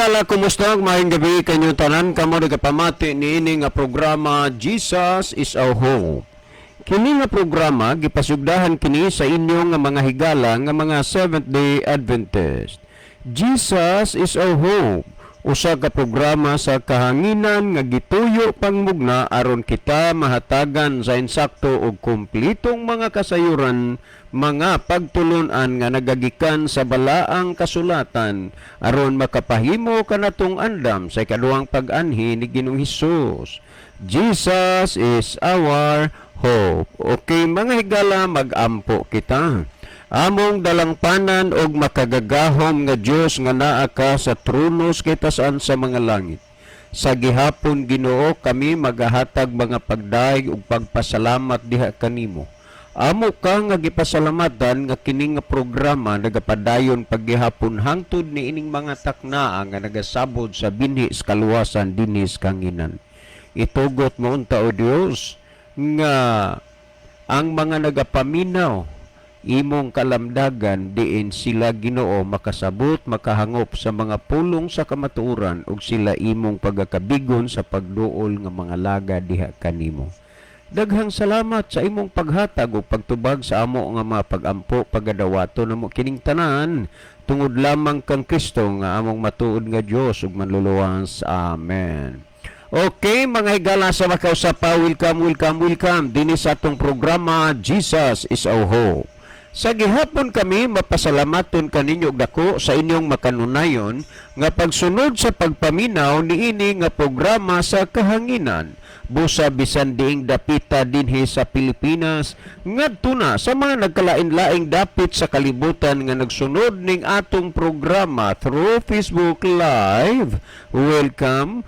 higala, kumusta? Maayong gabi kanyo tanan, kamo nagapamati niini nga programa Jesus is our Hope. Kini nga programa gipasugdahan kini sa inyo nga mga higala nga mga Seventh-day Adventist. Jesus is our Hope, usa ka programa sa kahanginan nga gituyo pangmugna aron kita mahatagan sa insakto ug kumpletong mga kasayuran, mga pagtulunan nga nagagikan sa balaang kasulatan aron makapahimo kanatong andam sa ikaduhang pag-anhi ni Ginoong Hesus. Jesus is our hope. Okay, mga higala, mag-ampo kita. Among dalangpanan og makagagahom nga Dios nga naa ka sa tronos kay tasan sa mga langit. Sa gihapon Ginoo kami magahatag mga pagdaig ug pagpasalamat diha kanimo. Amo ka nga gipasalamatan nga kining nga programa nagapadayon paggihapon hangtod ni ining mga taknaa nga nagasabod sa binhi sa kaluwasan dinhi sa kanginan. Itugot mo unta o Dios nga ang mga nagapaminaw imong kalamdagan diin sila Ginoo makasabot makahangop sa mga pulong sa kamatuoran ug sila imong pagakabigon sa pagduol nga mga laga diha kanimo. Daghang salamat sa imong paghatag ug pagtubag sa amo nga mga pagampo pagadawato namo kining tanan tungod lamang kang Kristo nga among matuod nga Dios ug manluluwas. Amen. Okay, mga higala sa makausapa, welcome dinhi sa atong programa Jesus is our Hope. Sa gihapon kami mapasalamaton kaninyo og dako sa inyong makanunayon nga pagsunod sa pagpaminaw niini nga programa sa kahanginan busa bisan diing dapita dinhi sa Pilipinas ngadto na sa mga nagkalain-laing dapit sa kalibutan nga nagsunod ning atong programa through Facebook Live. Welcome.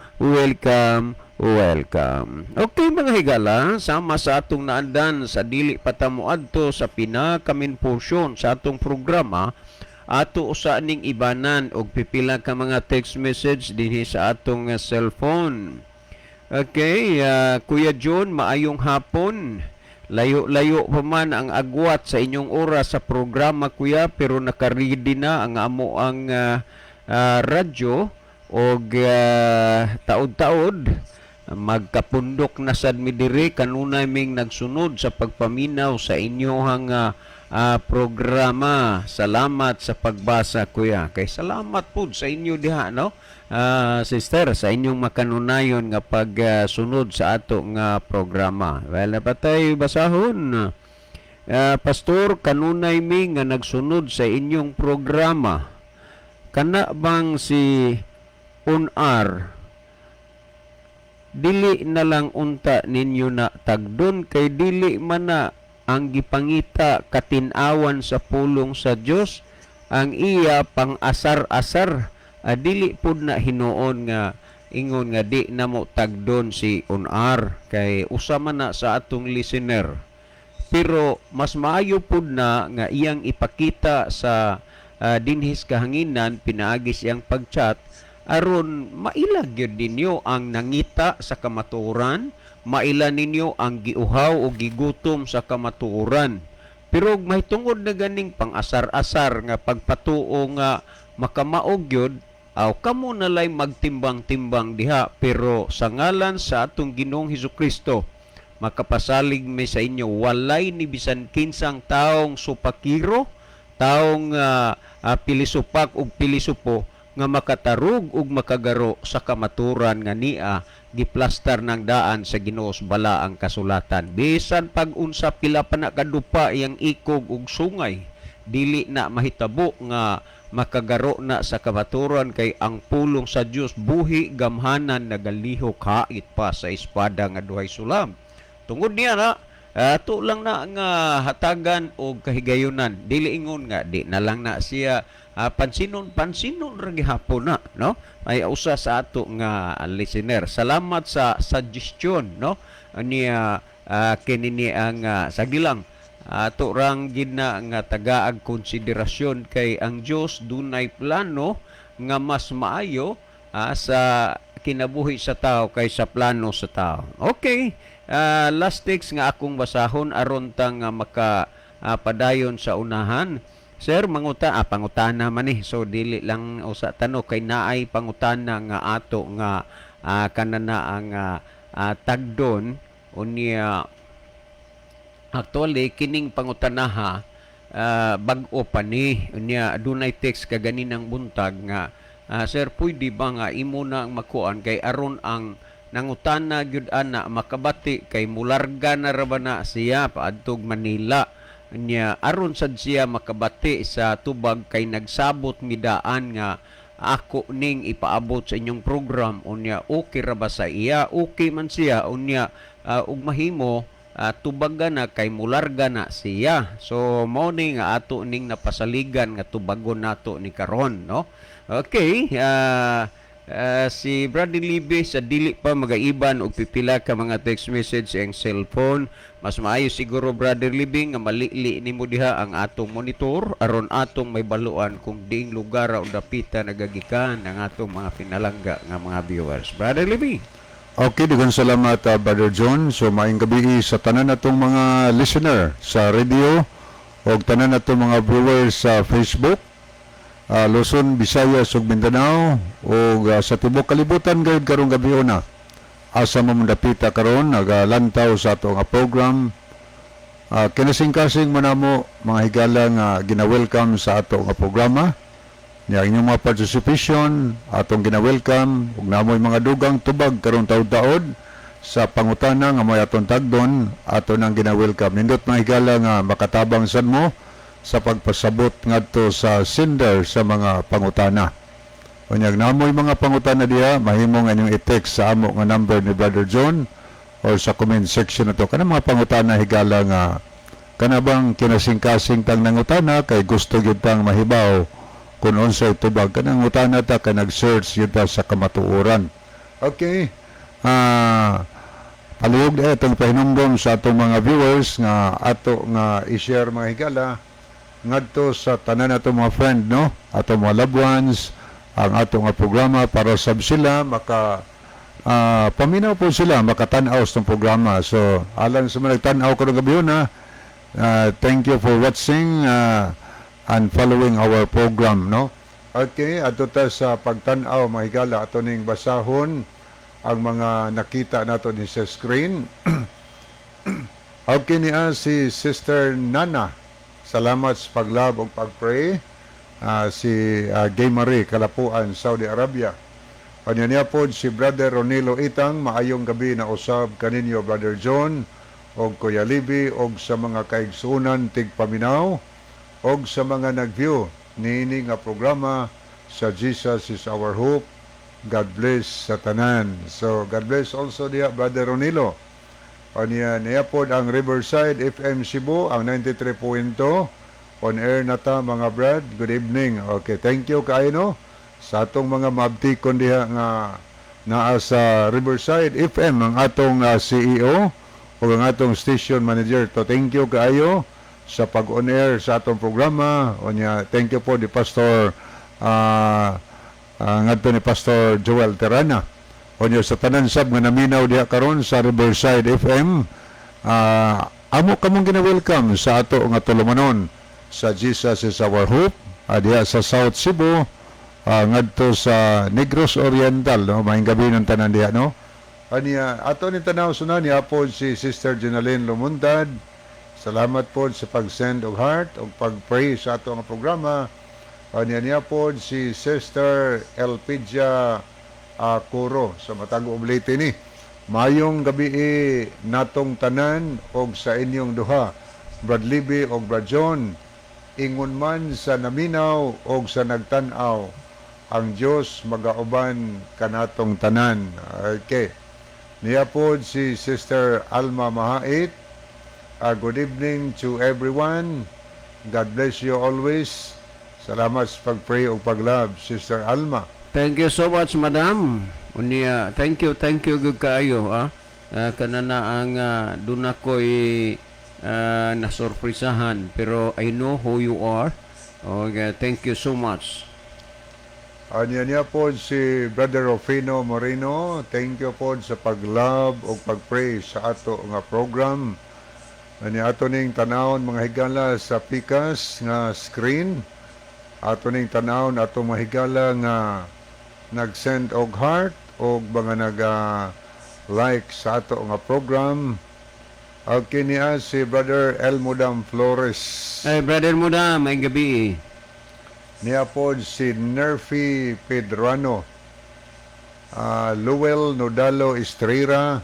Okay, mga higala, sama sa atong naandan sa dili patamuadto sa pinakamin porsyon sa atong programa, ato usa ning ibanan og pipila ka mga text message dinhi sa atong cellphone. Okay, Kuya John, maayong hapon. Layo-layo pa man ang agwat sa inyong oras sa programa, Kuya, pero nakaready na ang amo ang radyo og taod-taod. Magkapundok na sad mi diri kanunay ming nagsunod sa pagpaminaw sa inyohang programa. Salamat sa pagbasa, Kuya. Kay salamat po sa inyo diha, no? Sister, sa inyong makanunayon nga pagsunod sa ato nga programa. Well, napatay basahon. Pastor, kanunay mi nga nagsunod sa inyong programa. Kana bang si UNR dili na lang unta ninyo na tagdon kay dili man na ang gipangita katinawan sa pulong sa Dios ang iya pang asar-asar dili pud na hinuon nga ingon nga di na mo tagdon si UNR kay usa man na sa atong listener, pero mas maayo pud na nga iyang ipakita sa dinhis kahanginan pinaagis iyang pagchat aron maila gyud ninyo ang nangita sa kamatuoran, maila ninyo ang giuhaw o gigutom sa kamatuoran. Pero mahitungod na ganing pang-asar-asar nga pagpatuo nga makamaog gyud, aw kamo nalay magtimbang-timbang diha, pero sa ngalan sa atong Ginoong Hesukristo makapasalig mi sa inyo walay ni bisan kinsang taong supakiro, taong pilisupak ug pilisupo nga makatarug ug makagaro sa kamaturan nga niya giplastar ng daan sa Ginoo bala ang kasulatan. Bisan pag unsa pila pa na kadupa iyang ikog ug sungay, dili na mahitabo nga makagaro na sa kamaturan kay ang pulong sa Dios buhi gamhanan nagalihok hait pa sa espada nga duhay sulam. Tungod niya na ato lang na nga hatagan og kahigayunan, dili ingon nga di na lang na siya pansinon ra gihapon na, no? Ay usa sa ato nga listener. Salamat sa suggestion, no? Niya kini ang sagilang ato rang gid na nga tagaag konsiderasyon kay ang Dios dunay plano nga mas maayo sa kinabuhi sa tao kaysa plano sa tao. Okay, last text nga akong basahon aron tang maka padayon sa unahan. Sir, pangutana man eh. So dili lang usa tanong kay naay pangutana nga ato nga kanana ang tagdon unya actually kining pangutanaha bag-o pa ni unya dunay text kaganinang buntag nga sir pwede ba nga imo na ang makuan kay aron ang nangutana gyud ana makabati kay mularga na ra ba na siya paadtog Manila unya aron sad siya makabati sa tubag kay nagsabot midaan nga ako ning ipaabot sa inyong program unya okay ra ba sa iya okay man siya unya ug mahimo tubaga na kay mularga na siya. So mao ni nga ato ning napasaligan nga tubagon nato ni karon, no? Okay, si Brady Libby sa dili pa magaiban og pipila ka mga text message ang cellphone. Mas maayo siguro Brother Libby nga malili nimo diha ang atong monitor aron atong may baluan kung diing lugar o dapita nagagikan ang atong mga pinalangga nga mga viewers. Brother Libby. Okay, daghang salamat Brother John. So maayong gabi sa tanan natong mga listener sa radio o tanan natong mga viewers sa Facebook, Luzon, Visayas ug Mindanao o sa tibok kalibutan gayud karong gabi na. Asa mo dapita karon nagalantaw sa atong program. Kinasing-kasing mo namo mga higala nga gina-welcome sa atong programa. Niya inyong mga participation, atong gina-welcome, ug namoy mga dugang tubag karong taud-taod sa pangutana nga may atong tagdon, ato nang gina-welcome. Nindot mga higala nga makatabang sad mo sa pagpasabot ngadto sa sender sa mga pangutana. Unyag namoy mga pangutana diha, mahimo nga inyong i-text sa amo nga number ni Brother John or sa comment section nato. Kana mga pangutana higala nga kanabang kinasing-kasing tang nangutana kay gusto gyud tang mahibaw kung unsay tubag kanang utana ta ka nag-search yun ta sa kamatuoran. Okay. Palihog na itong pahinumdom sa atong mga viewers nga ato nga i-share mga higala ngadto sa tanan atong mga friend, no? Atong mga loved ones, ang atong nga programa para sab sila maka paminaw po sila makatan-aw sa programa. So alang sa mga nagtan-aw karong gabi na thank you for watching and following our program, no? Okay, ato ta sa pagtan-aw mga higala ato ning basahon ang mga nakita nato ni sa screen. Okay niya si Sister Nana. Salamat sa paglab ug pagpray. Si Gay Marie Kalapuan, Saudi Arabia. Kanya niya po si Brother Ronilo Itang, maayong gabi na usab kaninyo Brother John og Kuya Libby og sa mga kaigsunan tigpaminaw og sa mga nag-view niini nga programa sa Jesus is Our Hope. God bless sa tanan. So God bless also diya Brother Ronilo. Niya po ang Riverside FM Cebu ang 93.2 on air na ta mga brad. Good evening. Okay, thank you kaayo no sa atong mga mabtikon diha nga naa sa Riverside FM ang atong CEO o ang atong station manager. To thank you kaayo sa pag-on air sa atong programa. Onya, thank you po di Pastor ngadto ni Pastor Joel Terana. Onya sa tanan sab nga naminaw diha karon sa Riverside FM. Amo kamong gina-welcome sa ato nga tulumanon sa Jesus is Our Hope diha sa South Cebu ngadto sa Negros Oriental, no? Maayong gabi ng tanan diha, no? Aniya ato ni tanaw sunan niya po si Sister Jenaline Lumuntad. Salamat po sa pag-send og heart og pag-pray sa ato nga programa. Niya po si Sister Elpidia Curo sa Matago Oblate ni. Mayong gabi natong tanan og sa inyong duha, Brad Libby og Brad John. Ingon man sa naminaw og sa nagtan-aw, ang Dios magauban kanatong tanan. Okay. Niya po si Sister Alma Mahait. Good evening to everyone. God bless you always. Salamat sa pag-pray o pag-love, Sister Alma. Thank you so much, Madam. Unya, thank you good kaayo. Kanana ang doon ako'y nasurprisahan. Pero I know who you are. Okay, thank you so much. Niya po si Brother Rufino Moreno. Thank you po sa pag-love o pag-pray sa ato nga program. Ani ato ning tanawon mga higala sa pikas nga screen. Ato ning tanawon ato mga higala nga nag-send og heart og mga like sa ato nga program. Okay niya si Brother Elmodam Flores. Ay, Brother Muda, may gabi. Niya po si Nerfi Pedrano. Luel Nodalo Estrera.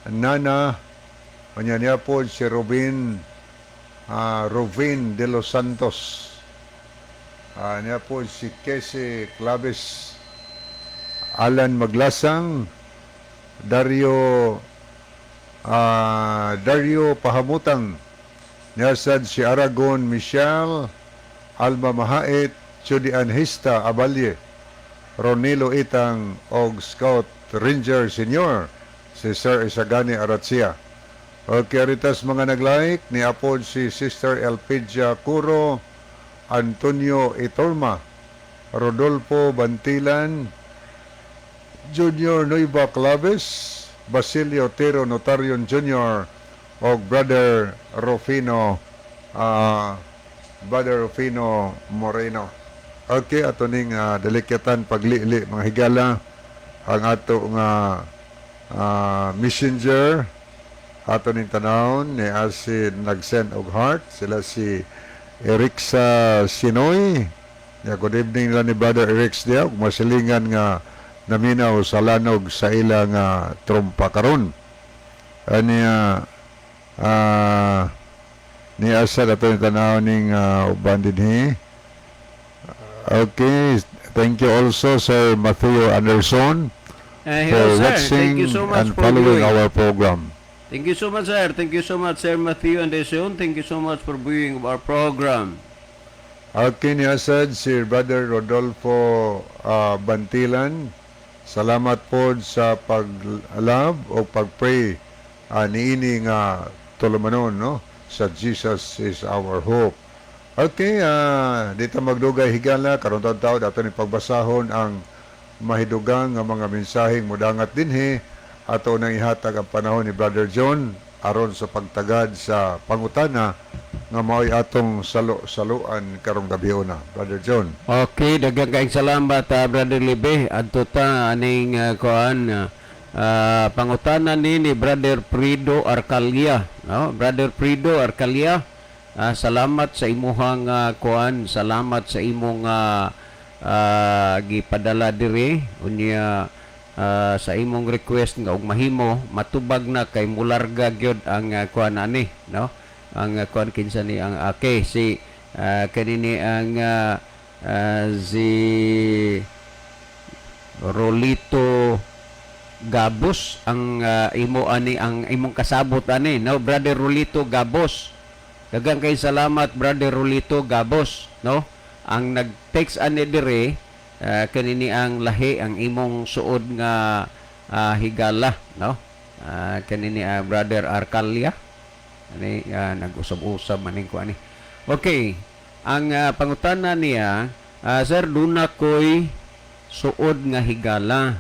Nana. Kanya niya po si Rovin de los Santos. Niya po si Kese Claves. Alan Maglasang. Dario Pahamutang. Niasad si Aragon Michelle. Alma Mahait, Chudi Anhista Abalye, Ronilo Itang og Scout Ranger Senior, si Sir Isagani Aratsia. Okay, aritas mga nag-like, ni apod si Sister Elpidia Curo, Antonio Itorma, Rodolfo Bantilan, Junior Nueva Claves, Basilio Otero Notarion Jr., og Brother Rufino Moreno. Okay, ato ning delikatan paglili mga higala ang ato nga messenger ato ning tanawon ni asi nag-send og heart sila si Erixa Sinoy. Good evening lang ni Brother Erix dia ug masilingan nga naminaw sa lanog sa ilang trompa karon. Ani ni asa dato yung tanaw ning uban dinhi. Okay, thank you also Sir Matthew Anderson Hello, for sir. watching Thank you so much and for following viewing. our program. Thank you so much, sir. Thank you so much, Sir Matthew Anderson. Thank you so much for viewing our program. Okay, ni asad si Brother Rodolfo Bantilan. Salamat po sa pag-love o pag-pray niini nga tulumanon, no? Sa Jesus is our hope. Okay, dito magdugay higala karon taw dato ni pagbasahon ang mahidugang nga mga mensaheng mudangat dinhi ato nang ihatag ang panahon ni Brother John aron sa pagtagad sa pangutana nga mao'y atong saluan karong gabi na. Brother John. Okay, daghang kaayong salamat, Brother Libe. Adto ta aning pangutana ni Brother Prido Arcalia, no? Brother Prido Arcalia, salamat sa imuhang salamat sa imong gipadala diri unya sa imong request nga og mahimo matubag na kay mularga gyud ang kuan ani, no? Ang kuan kinsa ni ang si kanini ang si Rolito Gabos ang imo ani ang imong kasabot ani, no? Brother Rolito Gabos, daghang kay salamat Brother Rolito Gabos, no? Ang nag-text ani dire kanini ang lahi ang imong suod nga higala, no? Kanini Brother Arcalia ani nag-usab-usab maning ko ani. Okay, ang pangutana niya, sir, duna koy suod nga higala.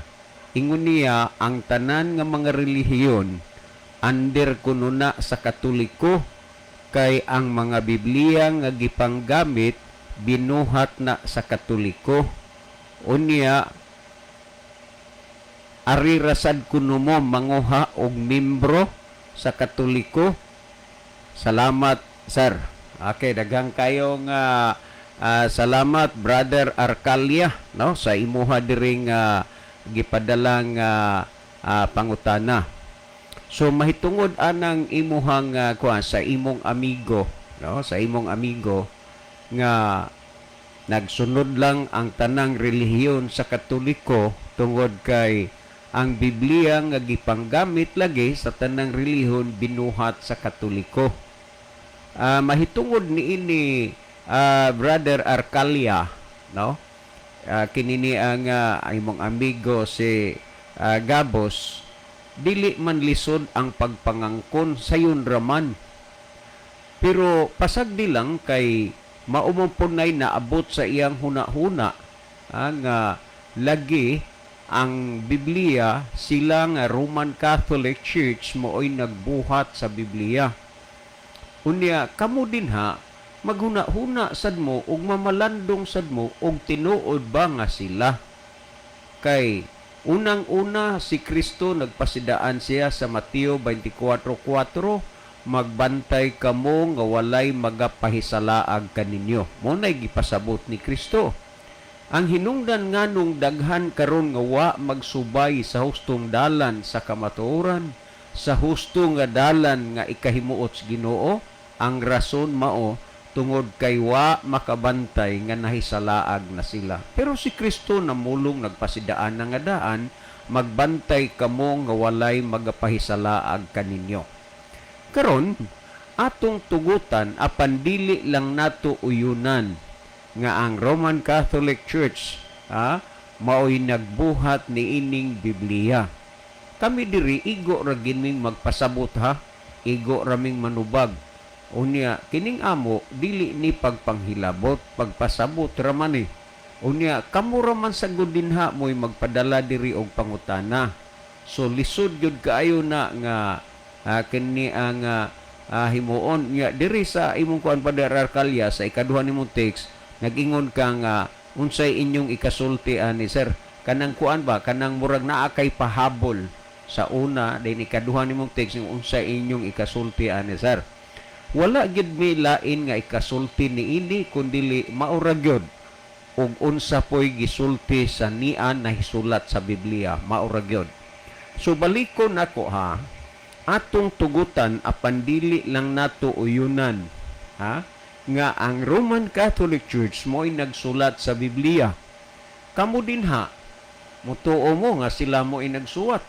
Ingon niya ang tanan nga mga relihiyon under kuno na sa Katoliko kay ang mga Biblia nga gipanggamit binuhat na sa Katoliko. Unya arirasad kuno mo manguha og membro sa Katoliko. Salamat, sir. Okay, daghang kayong salamat Brother Arcalia, no, sa imuha diring gipadalang pangutana. So mahitungod anang imuhang sa imong amigo, no, sa imong amigo nga nagsunod lang ang tanang relihiyon sa Katoliko tungod kay ang Biblia nga gipanggamit lagi sa tanang relihiyon binuhat sa Katoliko. Mahitungod niini Brother Arcalia, no? Kinini ang imong amigo si Gabos, dili man lisod ang pagpangangkon sayon raman. Pero pasag di lang kay maumumpunay na abot sa iyang huna-huna ang lagi ang Biblia sila nga Roman Catholic Church mooy nagbuhat sa Biblia. Unya kamo din ha maghuna-huna sad mo ug mamalandong sad mo og tinuod ba nga sila. Kay unang-una si Kristo nagpasidaan siya sa Mateo 24:4, magbantay kamo nga walay magapahisalaag kaninyo. Mo nay gipasabot ni Kristo. Ang hinungdan nganong daghan karon nga wa magsubay sa hustong dalan sa kamatuoran, sa husto nga dalan nga ikahimuot sa Ginoo, ang rason mao tungod kay wa makabantay nga nahisalaag na sila. Pero si Kristo namulong nagpasidaan na nga daan, magbantay kamo nga walay magapahisalaag kaninyo. Karon atong tugutan apan dili lang nato uyunan nga ang Roman Catholic Church mao'y nagbuhat ni ining Biblia. Kami diri igo ra gining magpasabot ha, igo raming manubag. Unya kining amo dili ni pagpanghilabot, pagpasabot ra man ni. Unya kamo ra man sagud dinha mo'y magpadala diri og pangutana. So lisod gyud kaayo na nga kini ang himuon nya diri sa imong kuan Padre Arcalia sa ikaduha nimong text nag-ingon ka nga unsay inyong ikasulti ani sir, kanang kuan ba kanang murag naa kay pahabol sa una din ikaduha nimong text yung unsay inyong ikasulti ani sir. Wala gyud mi lain nga ikasulti niini kundi maura gyud ug unsa poy gisulti sa nian na hisulat sa Biblia, maura gyud. So balikon ako ha, atong tugutan apan dili lang nato uyunan nga ang Roman Catholic Church mo'y nagsulat sa Biblia. Kamo din ha, mutuo mo nga sila mo'y nagsuwat.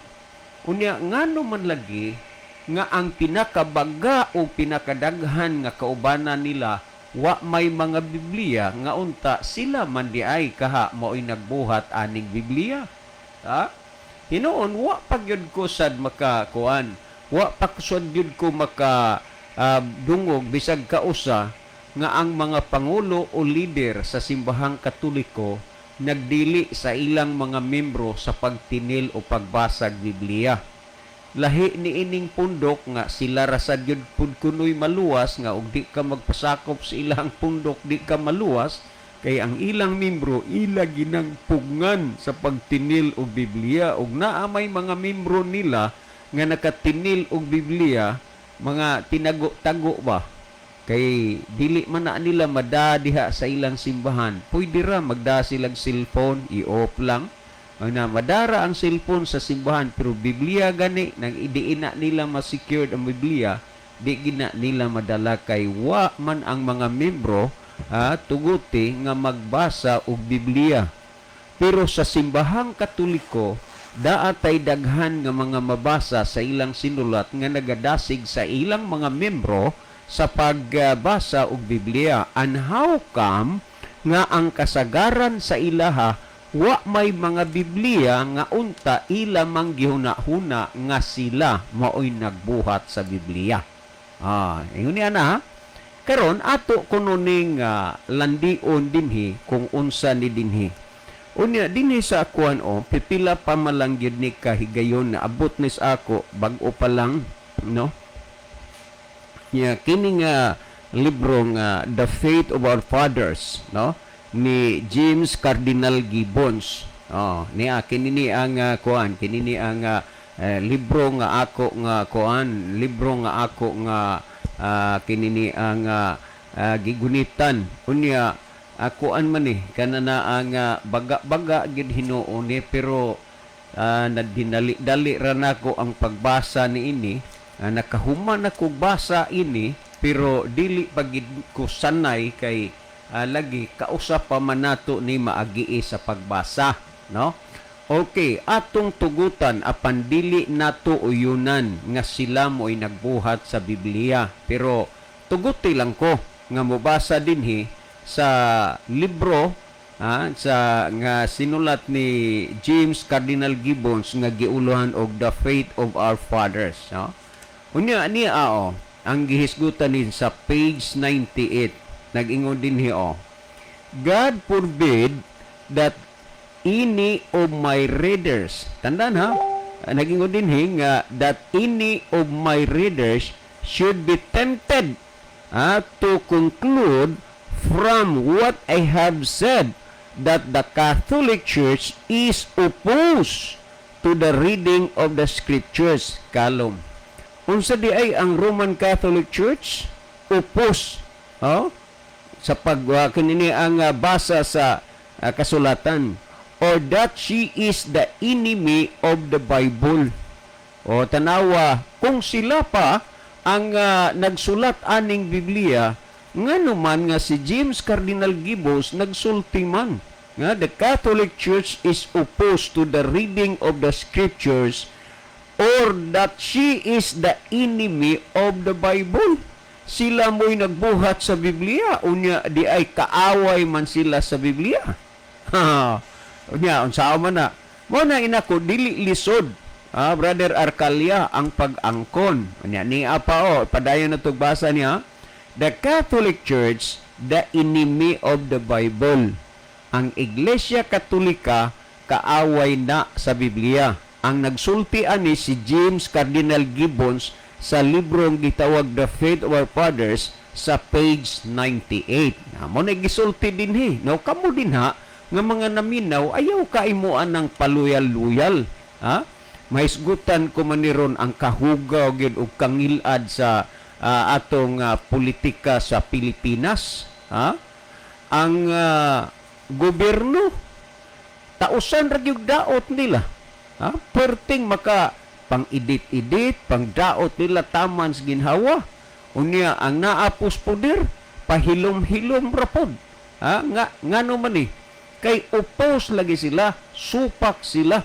Unya ngano man lagi nga ang pinakabaga o pinakadaghan nga kaubanan nila wa may mga Biblia nga unta sila man di ay kaha mo'y nagbuhat aning Biblia. Hinuon wa pagyud ko sad makakuan, wa pagsud gyud ko maka dungog bisag kausa nga ang mga pangulo o leader sa simbahang Katoliko nagdili sa ilang mga membro sa pagtinil o pagbasag Biblia. Lahi ni ining pundok nga sila rasad yun pud kunoy maluwas nga og di ka magpasakop sa ilang pundok di ka maluwas kay ang ilang membro ila ginangpugngan sa pagtinil og Biblia ug naa may mga membro nila nga nakatinil og Biblia mga tinago-tago ba kay dili man na nila madadiha sa ilang simbahan. Pwede ra magda silang cellphone i-off lang na madara ang cellphone sa simbahan pero Biblia gani nang idiin na nila ma-secured ang Biblia di gina nila madala kay wa man ang mga membro tuguti nga magbasa og Biblia. Pero sa simbahang Katoliko daatay daghan nga mga mabasa sa ilang sinulat nga nagadasig sa ilang mga membro sa pagbasa og Biblia. And how come nga ang kasagaran sa ilaha wa may mga Biblia nga unta ila mang gihuna-huna nga sila mao'y nagbuhat sa Biblia. Ingon niya na karon ato kuno ning landion dinhi kung unsa ni dinhi. Unya dinhi sa akuan pipila pa malang gyud ni kahigayon na abot nis ako bag-o pa lang no. Nya kini nga libro nga The Faith of Our Fathers no ni James Cardinal Gibbons. Niya kini ang kuan, kini ang libro nga ako nga kuan, libro nga ako nga kini ang gigunitan. Unya kuan man ni kanana ang baga-baga gid hinuon ni pero nadinali-dali ra nako ang pagbasa niini. Nakahuman ako basa ini pero dili pagid ko sanay kay lagi kausap pa man nato ni maagii sa pagbasa no. Okay, atong tugutan apan dili nato uyunan nga sila mo'y nagbuhat sa Biblia pero tuguti lang ko nga mobasa dinhi sa libro sa nga sinulat ni James Cardinal Gibbons nga giuluhan og The Faith of Our Fathers no. Unya niya ang gihisgutan din sa page 98 nag-ingon din God forbid that any of my readers, tandaan ha, nag-ingon din nga that any of my readers should be tempted to conclude from what I have said that the Catholic Church is opposed to the reading of the Scriptures. Kalom. Unsa di ay ang Roman Catholic Church opposed sa kanini ang basa sa kasulatan, or that she is the enemy of the Bible. O tanawa, kung sila pa ang nagsulat aning Biblia, nga naman nga si James Cardinal Gibbons nagsulti man nga the Catholic Church is opposed to the reading of the Scriptures, or that she is the enemy of the Bible. Sila mo'y nagbuhat sa Biblia, unya di ay kaaway man sila sa Biblia. Unya, unsao man na. Mo na inako, dili lisod. Brother Arcalia, ang pag-angkon. Unya, niya pa padayon na tugbasa niya. The Catholic Church, the enemy of the Bible. Ang Iglesia Katolika, kaaway na sa Biblia. Ang nagsulti ani si James Cardinal Gibbons sa librong gitawag The Faith of Our Fathers sa page 98. Mo na gisulti din no, kamo din nga mga naminaw, ayaw kaimuan ng paluyal-luyal. Mahisgutan ko maniron ang kahugaw gid og kangilad sa atong politika sa Pilipinas. Ang gobyerno tausan ra gyud daot nila. Perting maka pang-edit-edit, pang-daot nila taman sa ginhawa. Unya, ang naapos poder, pahilom-hilom rapod. Nga naman kay opos lagi sila, supak sila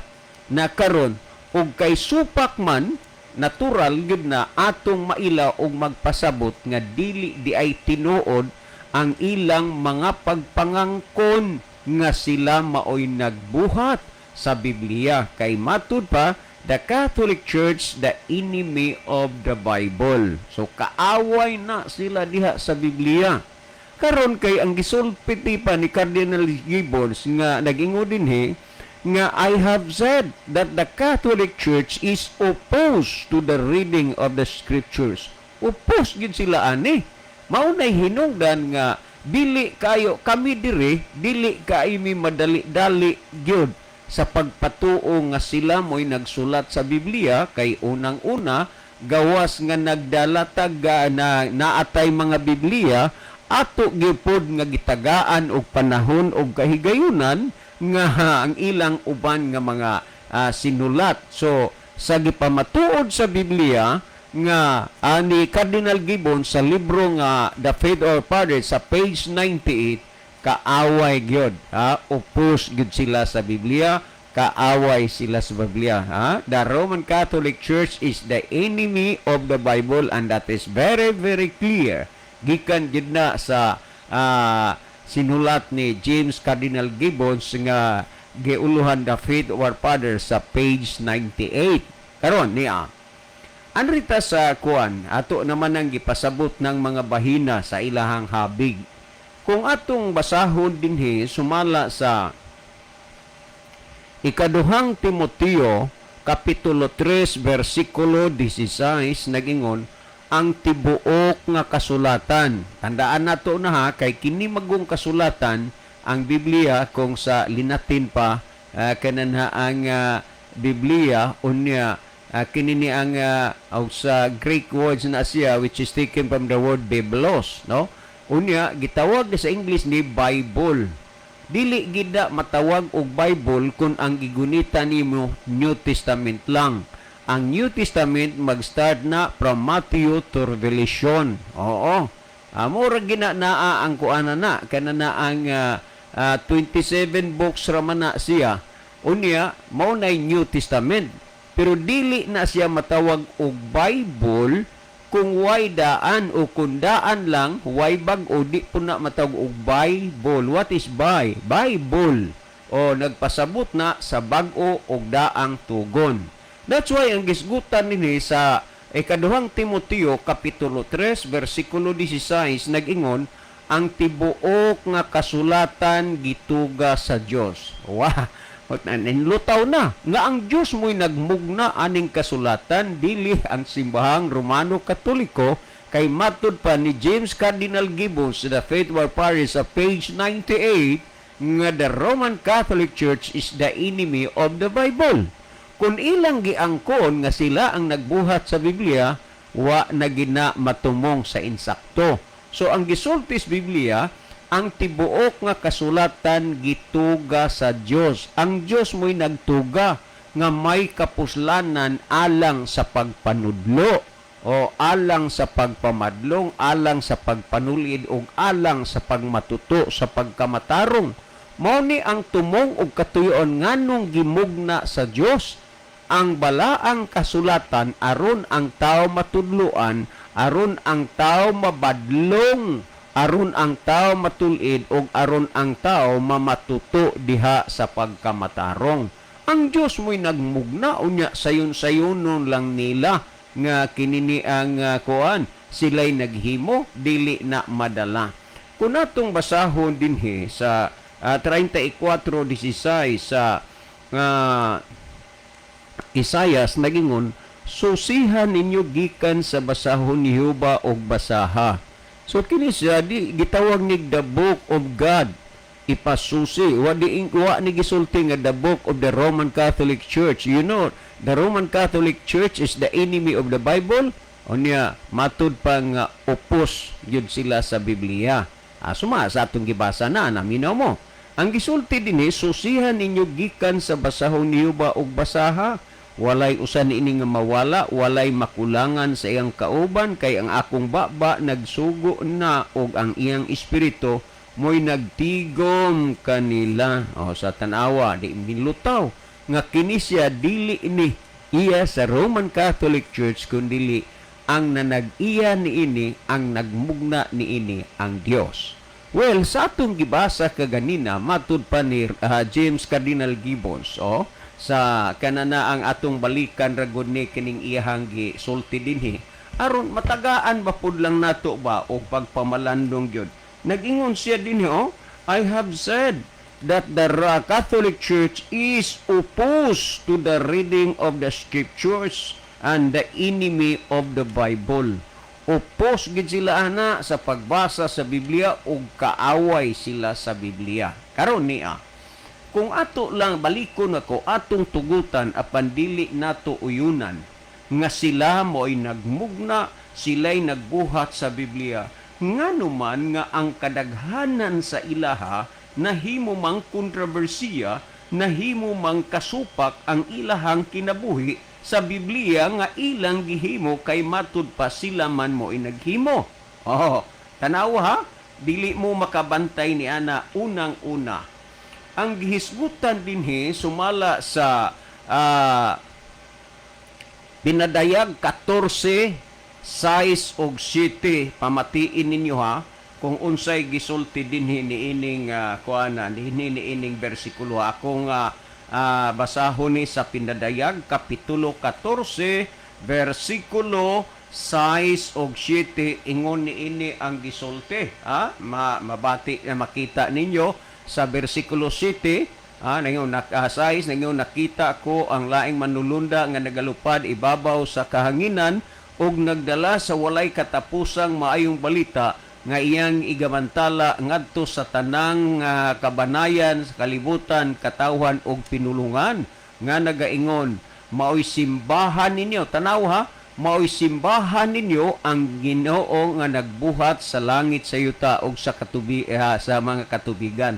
na karon, ug kay supak man, natural gid na atong maila og magpasabot nga dili di ay tinuod ang ilang mga pagpangangkon nga sila maoy nagbuhat sa Biblia. Kay matud pa, the Catholic Church, the enemy of the Bible. So, kaaway na sila diha sa Biblia. Karon kay ang gisulpiti pa ni Cardinal Gibbons nga nag-ingo dinhi nga I have said that the Catholic Church is opposed to the reading of the Scriptures. Opposed gid sila ani. Mao nay hinungdan nga dili kayo kami diri, dili kaimi madali-dali gyud sa pagpatuo nga sila mo'y nagsulat sa Biblia. Kay unang-una, gawas nga nagdalatag na naatay mga Biblia, ato gipod nga gitagaan og panahon og kahigayunan nga ang ilang uban nga mga sinulat. So, sa gipamatuod sa Biblia, nga ni Cardinal Gibbons sa libro nga The Faith of Our Fathers sa page 98, kaaway gyud, opposed gyud sila sa Biblia, kaaway sila sa Biblia. The Roman Catholic Church is the enemy of the Bible, and that is very, very clear. Gikan gyud na sa sinulat ni James Cardinal Gibbons nga giuluhan The Faith of Our Fathers sa page 98. Karon niya, anrita sa kuan, ato naman ang gipasabot ng mga bahina sa ilahang habig. Kung atong basahon dinhi sumala sa ikaduhang Timoteo kapitulo 3 versikulo 16 nagingon ang tibuok nga kasulatan. Tandaan nato na kay kini magong kasulatan ang Biblia kung sa linatin pa kananha ang Biblia unya kinini ang sa Greek words na siya which is taken from the word biblos, no? Unya, gitawag sa English ni Bible. Dili gida matawag og Bible kung ang gigunita nimo New Testament lang. Ang New Testament mag-start na from Matthew to Revelation. Oo. Mura gina naa ang kuana na kanana ang 27 books ra man na siya. Unya, mao nay New Testament. Pero dili na siya matawag og Bible kung way daan o kung daan lang, way bag o di po na matawag og Bible. What is Bible? O nagpasabot na sa bag-o o daang tugon. That's why ang gisgutan nini sa ikaduhang Timoteo kapitulo 3 versikulo 16 nag-ingon ang tibuok nga kasulatan gituga sa Dios. Wow! Ninlutaw na nga ang Dios mo'y nagmugna aning kasulatan, dili ang simbahang Romano Katoliko Kay matud pa ni James Cardinal Gibbons sa The Faith of Our Parish sa page 98 nga the Roman Catholic Church is the enemy of the Bible. Kung ilang giangkon nga sila ang nagbuhat sa Biblia, wa na gina matumong sa insakto. So ang gisulti sa Biblia, ang tibuok nga kasulatan gituga sa Dios. Ang Dios mo'y nagtuga nga may kapuslanan alang sa pagpanudlo o alang sa pagpamadlong, alang sa pagpanulid o alang sa pagmatuto sa pagkamatarong. Mao ni ang tumong og katuyon nganong gimugna sa Dios ang balaang kasulatan aron ang tao matudloan, aron ang tao mabadlong, aron ang tao matulid ug aron ang tao mamatuto diha sa pagkamatarong. Ang Dios mo'y nagmugna unya sayon-sayonon lang nila nga kinini ang kuan sila'y naghimo dili na madala. Kung atong basahon dinhi sa 34:16 sa Isayas nagingon, susihan ninyo gikan sa basahon ni Jehova og basaha. So kini siya di gitawag ni the book of God, ipasusi. Wa ni gisulti nga the book of the Roman Catholic Church. You know, the Roman Catholic Church is the enemy of the Bible. Unya matud pa nga opos yun sila sa Biblia. Suma sa atong gibasa na naminaw mo. Ang gisulti dinhi, susihan ninyo gikan sa basahon ni Jehova og basaha. Walay usan ini nga mawala, walay makulangan sa iyang kauban, kay ang akong baba nagsugo na og ang iyang espiritu mo'y nagtigom kanila. Sa tanawa, di minlutaw nga kini siya dili ni iya sa Roman Catholic Church kundi ang nanag-iya ni ini, ang nagmugna ni ini ang Dios. Well, sa atong gibasa kaganina, matud pa ni James Cardinal Gibbons, sa kanana ang atong balikan ragod ni kining iyahang gisulti dinhi, aron matagaan ba pud lang nato ba o pagpamalandong gyud. Nag-ingon siya dinhi, I have said that the Catholic Church is opposed to the reading of the Scriptures and the enemy of the Bible. Opos gid sila ana sa pagbasa sa Biblia ug kaaway sila sa Biblia. Karon niya, kung ato lang balikon ako atong tugutan apan dili nato uyunan nga sila mo'y nagmugna, sila'y nagbuhat sa Biblia, nganuman nga ang kadaghanan sa ilaha nahimo mang kontrobersiya, nahimo mang kasupak ang ilahang kinabuhi sa Biblia nga ilang gihimo kay matud pa sila man mo inaghimo. Tanaw ha, dili mo makabantay ni ana unang-una. Ang gihisgutan dinhi sumala sa Pinadayag 14, 6 og 7, pamatiin ninyo ha kung unsay gisulti dinhi niining niining bersikulo. Akong basahon ni sa Pinadayag kapitulo 14 versikulo 6 og 7, ingon niini ang gisulti. Mabati na makita ninyo sa versikulo 7. Nangayon 6, nangayon nakita ko ang laing manulunda nga nagalupad ibabaw sa kahanginan ug nagdala sa walay katapusang maayong balita nga iyang igamantala ngadto sa tanang kabanayan sa kalibutan, katawhan ug pinulungan nga nagaingon, mao'y simbahan ninyo. Tanaw ha, mao'y simbahan ninyo ang Ginoo nga nagbuhat sa langit, sa yuta ug sa sa mga katubigan.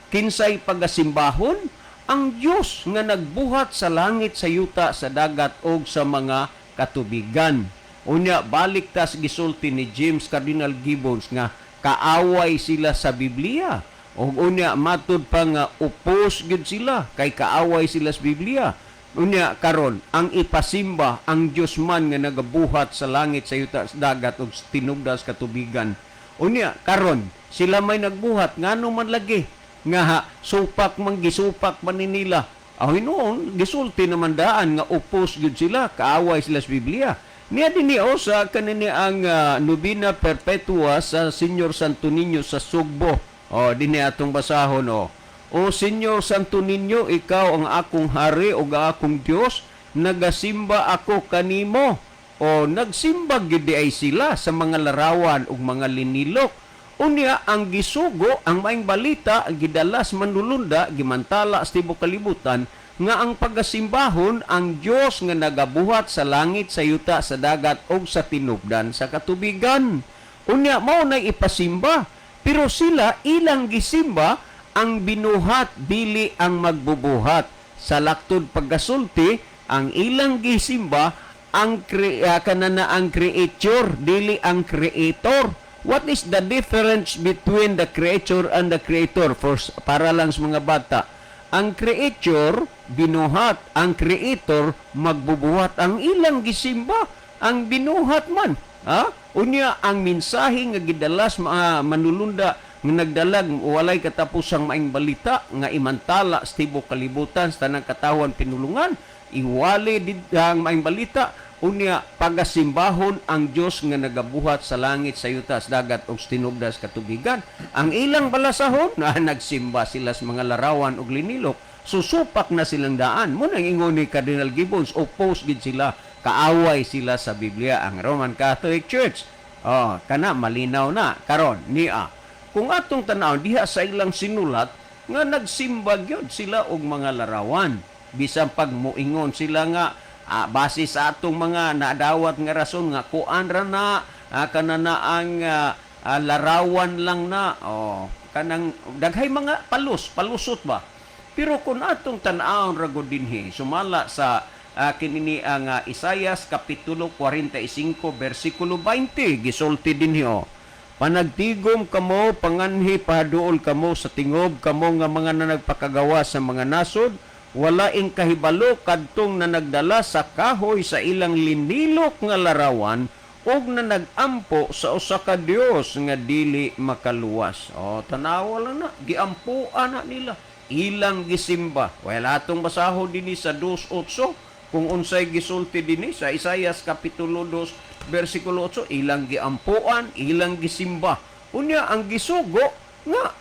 Kinsay pagasimbahon? Ang Dios nga nagbuhat sa langit, sa yuta, sa dagat ug sa mga katubigan. Unya balik tas gisulti ni James Cardinal Gibbons nga kaaway sila sa Biblia. Ug unya matud pa nga upos gid sila kay kaaway sila sa Biblia. Unya karon ang ipasimba ang Dios man nga nagabuhat sa langit, sa yuta, sa dagat ug tinubdas katubigan. Unya karon sila may nagbuhat ngano man lagi nga supak man gisupak man nila. Noon gisulti naman daan nga upos gid sila, kaaway sila sa Biblia. Niya din sa kanini ang Novena Perpetua sa Senyor Santo Niño sa Sugbo. Dinhi atong basahon. O Senyor Santo Niño, ikaw ang akong hari o akong Dios, nagasimba ako kanimo. o nagsimbag gyud ay sila sa mga larawan ug mga linilok. Unya ang gisugo, ang maing balita, ang gidalas manlulunda, gimantala sa tibuok kalibutan, nga ang pagasimbahon ang Dios nga nagabuhat sa langit, sa yuta, sa dagat ug sa tinubdan sa katubigan. Unya mao nay ipasimba, pero sila ilang gisimba ang binuhat dili ang magbubuhat. Sa laktod pagkasulti, ang ilang gisimba ang kanana ang creator dili ang creator. What is the difference between the creature and the creator? Para lang sa mga bata. Ang creature, binuhat. Ang creator, magbubuhat. Ang ilang gisimba, ang binuhat man. Ha? Unya, ang mensahe nga gidalas manulunda nga nagdalag, walay katapusang maing balita, nga imantala sa tibuok kalibutan, sa tanang katawan pinulungan, iwali ang maing balita, unya pagasimbahon ang Dios nga nagabuhat sa langit, sa yuta, sa dagat ug tinubdas katubigan. Ang ilang balasahon na nagsimba sila sa mga larawan ug linilok, susupak na silang daan. Mo nang ingon ni Cardinal Gibbons, oppose gid sila, kaaway sila sa Biblia, ang Roman Catholic Church. Kana malinaw na karon niya. Kung atong tanaw diha sa ilang sinulat nga nagsimba gyud sila og mga larawan, bisan pag muingon sila nga base sa atong mga nadawat nga rason nga kuan ra na kanana ang larawan lang na kanang daghay mga palusot ba. Pero kung atong tan-awon ra gud dinhi sumala sa kinini ang Isaias kapitulo 45 bersikulo 20 gisulti dinhi panagtigom kamo panganhi paduol kamo sa tingob kamo nga mga nagpakagawa sa mga nasod, wala ing kahibalo kadtong na nagdala sa kahoy sa ilang linilok nga larawan ug na nagampo sa usa ka Dios nga dili makaluwas. Tanawa lang na giampuan na nila, ilang gisimba. Wala atong basaho dinhi sa 2:8 kung unsay gisulti dinhi sa Isaias kapitulo 2 bersikulo 8, ilang giampuan, ilang gisimba. Unya ang gisugo nga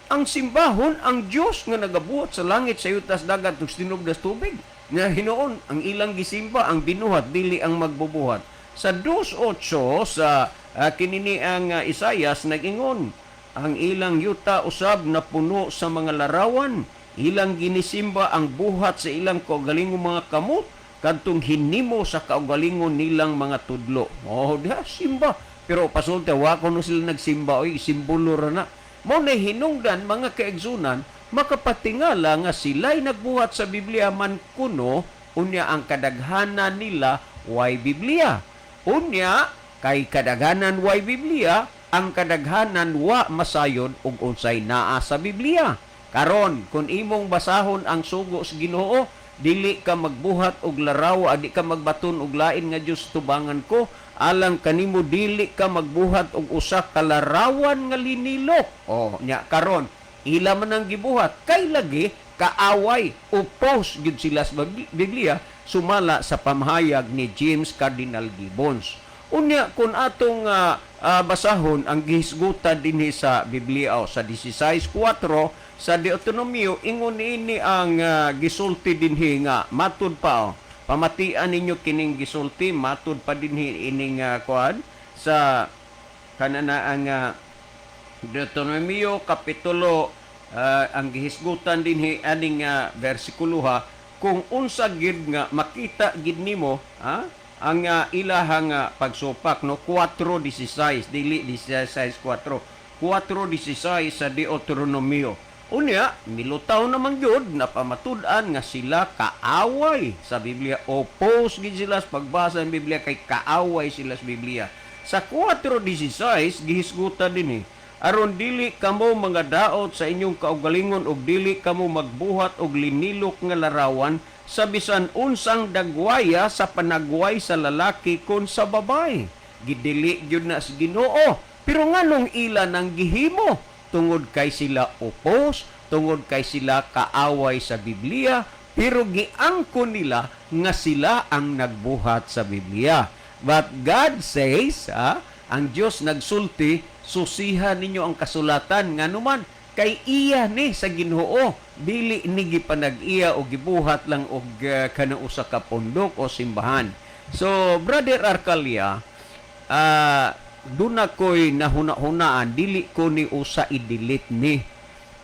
ang simbahon ang Dios nga nagabuhat sa langit, sa yutas, dagat ug tinubdas tubig. Nga hinuon ang ilang gisimba ang binuhat dili ang magbubuhat. Sa 2:8 sa kinini ang Isaias nag-ingon, ang ilang yuta usab na puno sa mga larawan, ilang ginisimba ang buhat sa ilang kaugalingong mga kamot, kadtong hinimo sa kaugalingon nilang mga tudlo. Diha simba. Pero pasulta wa kuno sila nagsimba oy simbolo ra na. Mao na hinungdan mga kaigsunan makapatingala nga sila'y nagbuhat sa Biblia man kuno, unya ang kadaghanan nila way Biblia. Unya kay kadaghanan way Biblia, ang kadaghanan wa masayod ug unsay naa sa Biblia. Karon kun imong basahon ang sugo sa Ginoo, dili ka magbuhat og laraw, adi ka magbaton og lain nga Dios tubangan ko, alang kanimo dili ka magbuhat og usa ka larawan nga linilok. Nya karon ila man ang gibuhat kay lagi kaaway, oppose gid sila sa Biblia sumala sa pamahayag ni James Cardinal Gibbons. Unya kun atong basahon ang gihisgutan dinhi sa Biblia sa 16:4 sa Deuteronomio, ingon ini ang gisulti dinhi nga matud pa pamatian ninyo kining gisulti, matud pa dinhi ining kuan sa kanana ang Deuteronomio kapitulo ang gihisgutan dinhi aning bersikulo kung unsa gid nga makita gid nimo ang ilahang pagsupak 4:16 dili 16:4 4:16 sa Deuteronomio. Unya, milutaw naman yun na pamatud-an nga sila kaaway sa Biblia. Oppose gid sila sa pagbasa ng Biblia kay kaaway sila sa Biblia. Sa 4:16 gihisgutan dinhi, aron dili kamo mga daot sa inyong kaugalingon ug dili kamo magbuhat og linilok nga larawan sa bisan unsang dagwaya sa panagway sa lalaki kon sa babae. Gidili gyud na sa Ginoo. Pero nganong ila nang gihimo? Tungod kay sila oppose, tungod kay sila kaaway sa Biblia, pero giangkon nila nga sila ang nagbuhat sa Biblia. But God says, ang Dios nagsulti, susihan ninyo ang kasulatan nga numan kay iya ni sa Ginoo, dili ni gipanag-iya o gibuhat lang og kanang usa ka pundok o simbahan. So, Brother Arcalia, doon ako'y nahuna-hunaan, dili ko ni usa i-delete ni.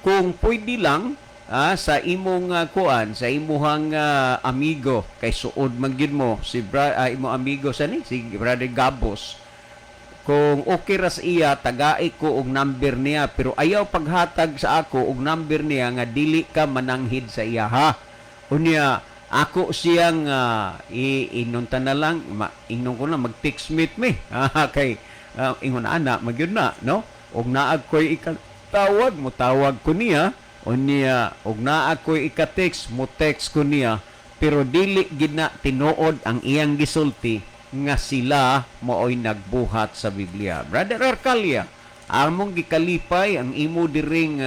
Kung pwede lang, sa imong kuan, sa imuhang amigo, kay suod man gyud mo, si imong amigo sa ni, si Brother Gabos, kung okay ras iya, tagai ko og number niya, pero ayaw paghatag sa ako og number niya nga dili ka mananghid sa iya, ha? Unya, ako siyang inunta na lang, ingnon ko na mag-text meet me. Kay ingon ana magyud na, no? Og naag ko'y ikatawag mo tawag ko niya, unya og naag ko'y ika-text mo text ko niya, pero dili gid na tinuod ang iyang gisulti nga sila maoy nagbuhat sa Biblia. Brother Arcalia, among gikalipay ang imo diring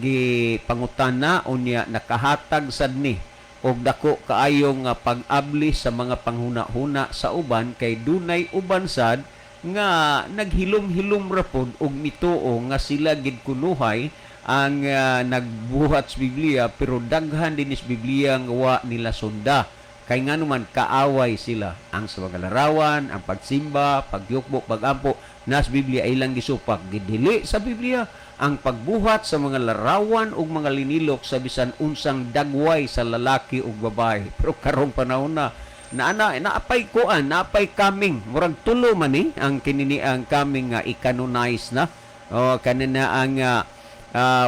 gipangutana unya nakahatag sad ni og dako kaayo nga pag-abli sa mga panghuna-huna sa uban kay dunay uban sad nga naghilom-hilom ra pod og mituo nga sila gid kunuhay ang nagbuhat sa Biblia pero daghan din is Biblia nga wa nila sunda. Kay nga naman kaaway sila ang sa mga larawan, ang pagsimba, pagyukbo, pagampo nas Biblia ay lang gisupak. Gidili sa Biblia ang pagbuhat sa mga larawan ug mga linilok sa bisan unsang dagway sa lalaki ug babae. Pero karong panahon na naapay kuan, naapay coming. Murag tulo man ni ang kinini ang coming nga i-canonize na. O kanina ang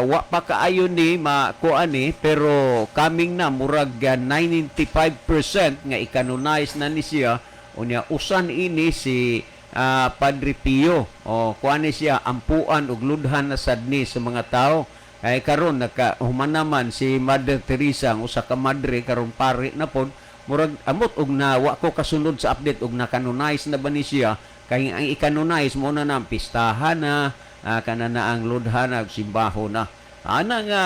wa pa kaayo ni makuan ni pero coming na murag 95% nga i-canonize na ni siya. Unya usan ini si Padre Pio o kuan ni siya ampuan ug ludhan na sadni sa mga tao. Kay karon nakahuman naman si Mother Teresa ang usa ka madre karon pare na pod murag amot og na wa ko kasunod sa update og na-canonize na ba ni siya kay ang i-canonize mo na ng pistahan na kanana ang ludhan ag simbaho na. Ana nga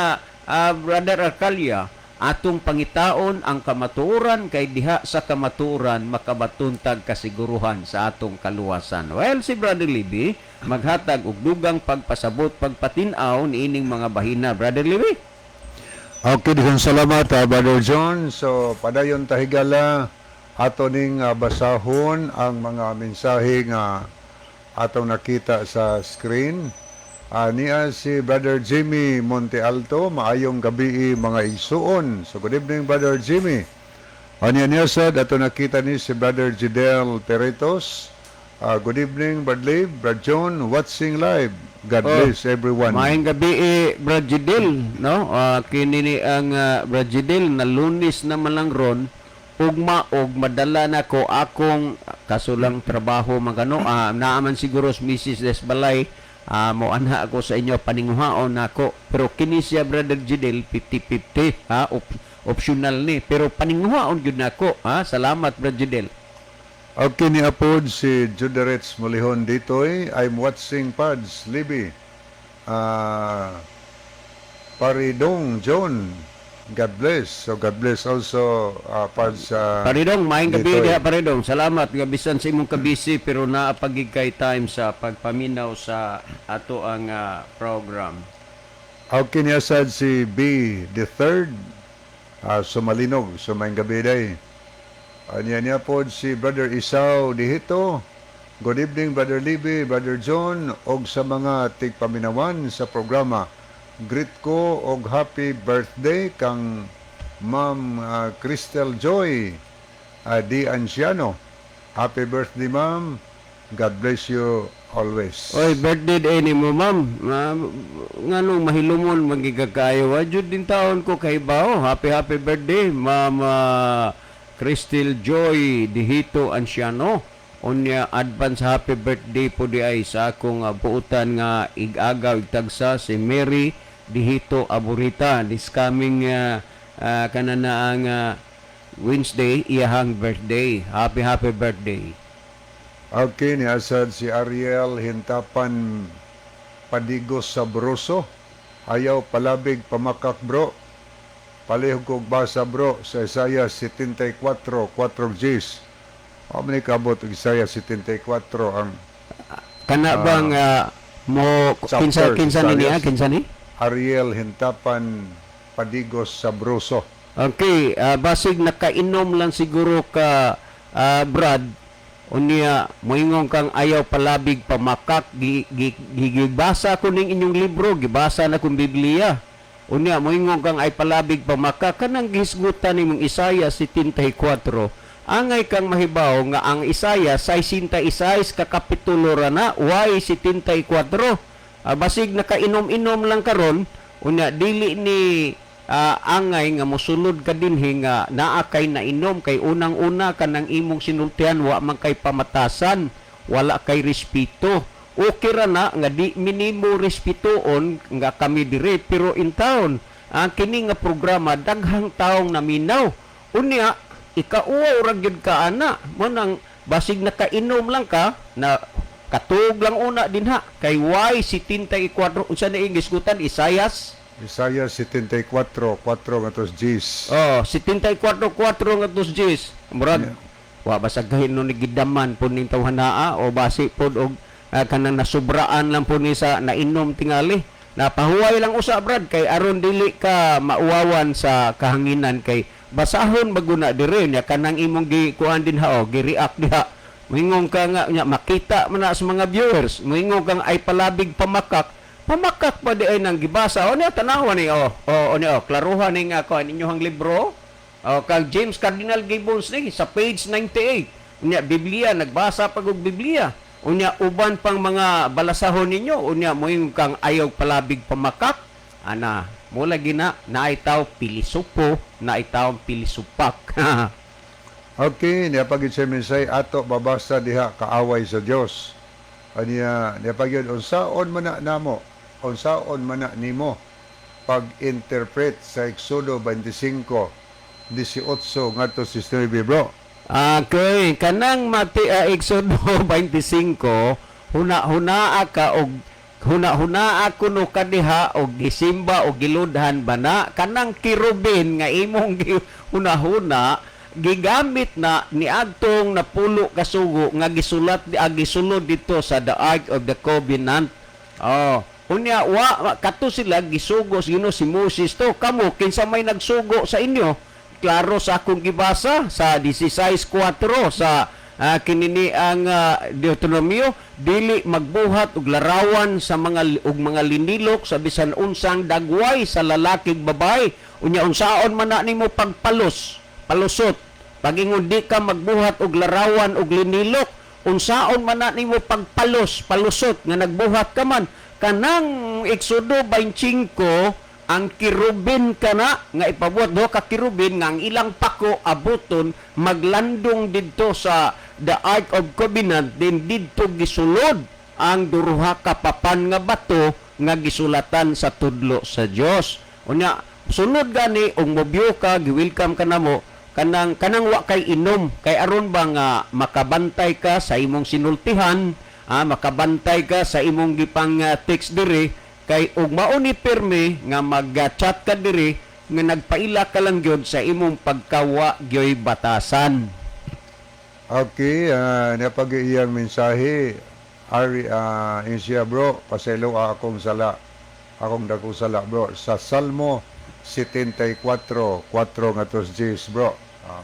Brother Arcalia, atong pangitaon ang kamatuoran kay diha sa kamatuoran makabatuntag kasiguruhan sa atong kaluwasan. Well, si Brother Libby maghatag og dugang pagpasabot pagpatin-aw niining mga bahina. Brother Libby? Okay, dihan salamat Brother John. So padayon tahigala ato ning basahon ang mga mensahe nga atong nakita sa screen. Niya si Brother Jimmy Monte Alto, maayong gabi mga igsuon. So good evening Brother Jimmy. Niya sad ato nakita ni si Brother Jidel Peritos. Good evening Brother Lib, Brother John, watching live. God bless everyone. Maayong gabi Brother Jidel, no? Kini ang Brother Jidel na Lunes na malang ron ugma og madala na ko akong kasulang trabaho magano naaman siguro si Mrs. Desbalay mo anha ako sa inyo paninguhaon nako pero kini siya Brother Jidel 50-50 optional ni pero paninguhaon gyud nako salamat Brother Jidel. Okay ni apod si Juderets Molihon ditoy. I'm watching Pads Libby. Paridong John. God bless. So God bless also Pads Paridong, maayong gabi ditoy. diha Paridong. Salamat gabisan sa imong kabisi pero naapagig kay time sa pagpaminaw sa ato ang program. Okay ni asad si B the third. Sumalinog. So maayong gabi day. Niya po si Brother Isaw Dihito. Good evening Brother Libby, Brother John, og sa mga tigpaminawan sa programa. Greet ko og happy birthday kang Ma'am Crystal Joy Di Anciano. Happy birthday Ma'am. God bless you always. Oy, birthday day ni mo, ma'am. Nganong mahilumon magigakayo. Jud din taon ko kay bao. Happy birthday, Ma'am Crystal Joy Dihito Anciano. Unya advance happy birthday po di ay sa akong buutan nga igagaw igtagsa si Mary Dihito Aburita. This coming kanana ang Wednesday iyahang birthday. Happy birthday. Okay, ni asad si Ariel Hintapan Padigos Sabroso. Ayaw palabig pamakak bro. Palihog kog basa bro sa Isaiah 74, 4 Gs. Ni kabot Isaiah 74 ang Kana bang mo chapter, kinsa ni? Ariel Hintapan Padigos Sabroso. Okay, basig nakainom lang siguro ka Brad, unya moingon kang ayaw palabig pamakak gibasa ko ning inyong libro, gibasa na kong Biblia. Unya moingon kang ay palabig pamakak kanang gisgutan nimong Isaiah 74. Angay kang mahibaw nga ang Isaiah 66 ka kapitulo ra na way 74. Basig nakainom-inom lang karon, unya dili ni angay nga mosulod ka dinhi nga naa kay nainom kay unang-una kanang imong sinultihan wa man kay pamatasan, wala kay respeto. Okay ra na nga di minimo respetuon nga kami dire, pero in town ang kini nga programa daghang taong naminaw. Unya ikauwaw ra gyud ka ana mo nang basig nakainom lang ka na katug lang una dinha kay Y 74 unsa na ingisgutan Isayas Isaiah 74, 4 nga tos Gs. Oh, 74:4 nga tos Gs. Murag wa basag kahinon ni gidaman po ning tawhanaa o basi pod og kanang nasubraan lang po ni sa nainom tingali. Napahuway lang usa Brad kay aron dili ka mauwawan sa kahanginan kay basahon maguna dire nya kanang imong gikuan din ha o gi-react diha. Moingon ka nga nya makita man na sa mga viewers, moingon kang ay palabig pamakak pa di ay nang gibasa. O niya, tanawa ni, klaruhan ni nga ko, inyong libro, kag James Cardinal Gibbons ni, sa page 98. Unya, Biblia, nagbasa pag og Biblia. Unya, uban pang mga balasahon ninyo, unya, moing kang ayaw palabig pamakak, ana, mula gina, naitaw pilisupo, naitaw pilisupak. Okay, niya pagid sa mensay ato babasa diha kaaway sa Dios. Niya pagid unsaon man na namo, unsaon man na nimo pag-interpret sa Exodo 25, 18 ngadto 19, bro. Okay, kanang Exodo 25, huna ka og huna ako no kadiha og gisimba og giludhan bana kanang kirubin nga imong hunahuna gigamit na niadtong napulo ka sugo nga gisulod dito sa the Ark of the Covenant. Unya wa kato sila gisugo sino si Moses to kamo kinsa may nagsugo sa inyo. Klaro sa akong gibasa sa 16:4 sa kinini ang Deuteronomio, dili magbuhat og larawan sa mga linilok sa bisan unsang dagway sa lalaking babae. Unya unsaon man na nimo palusot pagingon di ka magbuhat og larawan og linilok, unsaon man na nimo palusot nga nagbuhat ka man. Kanang Exodo 25 ang kirubin kana nga ipabuhat do ka kirubin nga ang ilang pako abuton maglandong didto sa the Ark of Covenant, din didto gisulod ang duruha ka papan nga bato nga gisulatan sa tudlo sa Dios. Unya sunod gani og mobyo ka gi-welcome ka namo kanang wa kay inom kay aron ba nga makabantay ka sa imong sinultihan, makabantay ka sa imong gipang text diri kay ug mao ni perme nga mag-chat ka diri nga nagpaila ka lang gyud sa imong pagkawa gyoy batasan. Okay, napag-iyang mensahe insya bro, paselo akong dakong sala bro sa Salmo 74, 4 nga tos Gs, bro.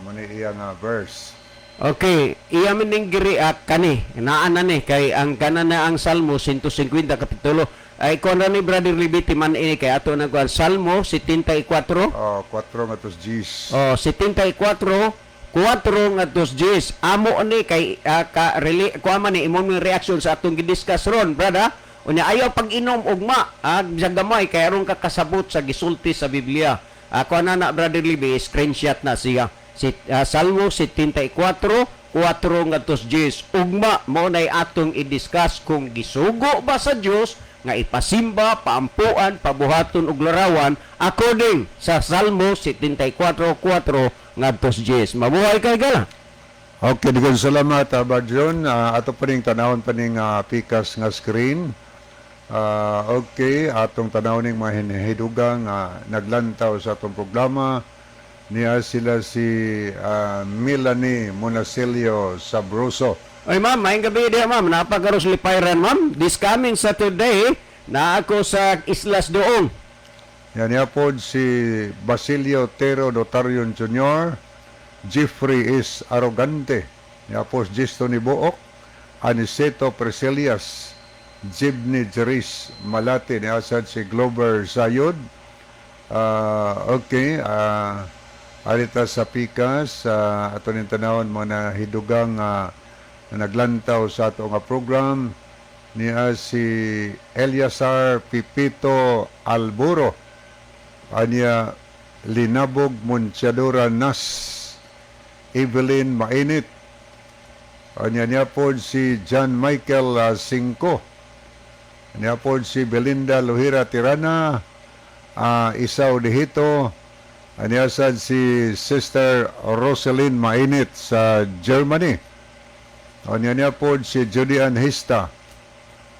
Muna iyang verse. Okay, iya man ning giriak kani naa na ni kay ang kanan na ang Salmo 150 kapitulo ay kon ni Brother Libiti man ini kay ato nagkuan Salmo 74 4 nga tos Gs. 74 4 nga tos Gs. Amo ni kay kuha man ni imong reaction sa atong gidiscuss ron, brada. Unya ayaw pag-inom ugma sa gamay kay aron ka kasabot sa gisulti sa Biblia. Kuha na Brother Libby, screenshot na siya. Salmo 74 4 nga tos Gs. Ugma mo nay atong i-discuss kung gisugo ba sa Dios nga ipasimba, paampuan, pabuhaton og larawan according sa Salmo 74 4 nga tos Gs. Mabuhay kay gala. Okay, digan salamat, Brad John. Ato pa ning tanawon pa ning pikas nga screen. Okay, atong tanaw ning mga hidugang naglantaw sa atong programa. Niya sila si Melanie Monacelio Sabroso. Ay ma'am, maayong gabi diya ma'am. Napagaros lipayran ma'am. This coming Saturday, na ako sa Islas Doong. Yan niya po si Basilio Tero Dotarion Jr., Jeffrey is Arrogante, ni Apos Gisto ni Book, Aniceto Preselias, Jibni Jeris Malate ni asad si Glover Sayod. Okay, arita sa pikas ato ning tanawon mga hidugang na naglantaw sa ato nga program niya si Eliasar Pipito Alburo, anya Linabog Monchadora Nas, Evelyn Mainit, anya niya po si John Michael Singko, niya po si Belinda Lohira Tirana, Isaw Dihito, anya sad si Sister Rosalyn Mainit sa Germany, anya niya po si Julian Hista